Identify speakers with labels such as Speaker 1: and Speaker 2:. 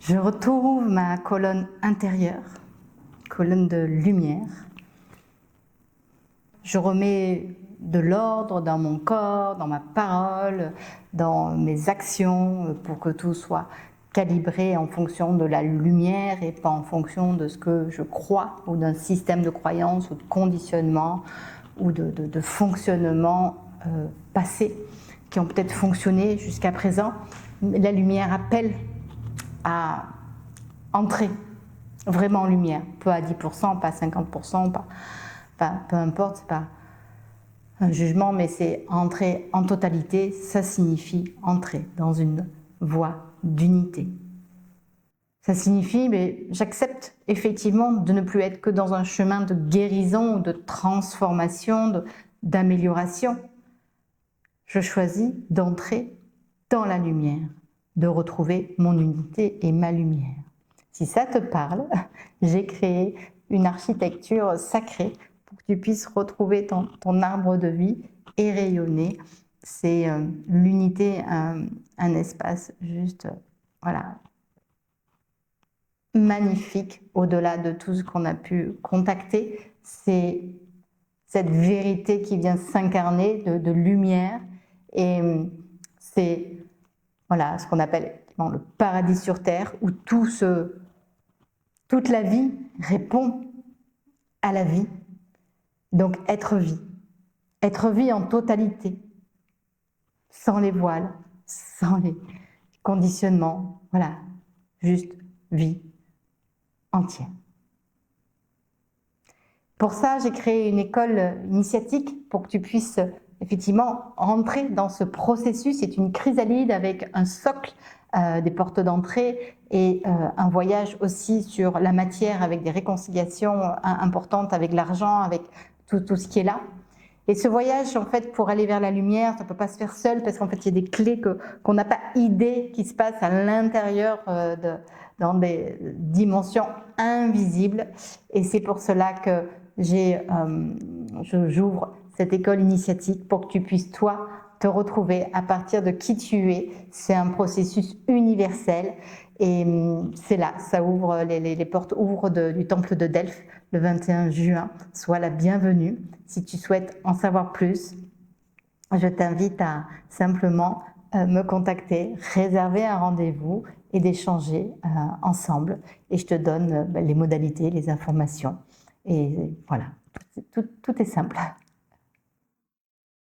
Speaker 1: Je retrouve ma colonne intérieure, colonne de lumière. Je remets de l'ordre dans mon corps, dans ma parole, dans mes actions, pour que tout soit calibré en fonction de la lumière et pas en fonction de ce que je crois ou d'un système de croyance ou de conditionnement ou de fonctionnement passé qui ont peut-être fonctionné jusqu'à présent. La lumière appelle à entrer vraiment en lumière, pas à 10%, pas à 50%, peu importe, c'est pas un jugement, mais c'est entrer en totalité, ça signifie entrer dans une voie d'unité. Ça signifie, mais j'accepte effectivement de ne plus être que dans un chemin de guérison, de transformation, d'amélioration. Je choisis d'entrer dans la lumière, de retrouver mon unité et ma lumière. Si ça te parle, j'ai créé une architecture sacrée pour que tu puisses retrouver ton arbre de vie et rayonner. C'est l'unité, un espace juste, voilà, magnifique, au-delà de tout ce qu'on a pu contacter. C'est cette vérité qui vient s'incarner de lumière, et c'est voilà, ce qu'on appelle le paradis sur terre, où toute la vie répond à la vie. Donc être vie en totalité, sans les voiles, sans les conditionnements, voilà, juste vie entière. Pour ça, j'ai créé une école initiatique pour que tu puisses effectivement rentrer dans ce processus. C'est une chrysalide avec un socle, des portes d'entrée et un voyage aussi sur la matière avec des réconciliations importantes avec l'argent, avec tout ce qui est là. Et ce voyage, en fait, pour aller vers la lumière, ça ne peut pas se faire seul parce qu'en fait, il y a des clés qu'on n'a pas idée qui se passent à l'intérieur dans des dimensions invisibles. Et c'est pour cela que j'ouvre cette école initiatique pour que tu puisses, toi, te retrouver à partir de qui tu es. C'est un processus universel et c'est là, ça ouvre, les portes ouvrent du temple de Delphes le 21 juin. Sois la bienvenue. Si tu souhaites en savoir plus, je t'invite à simplement me contacter, réserver un rendez-vous et d'échanger ensemble. Et je te donne les modalités, les informations. Et voilà, tout est simple.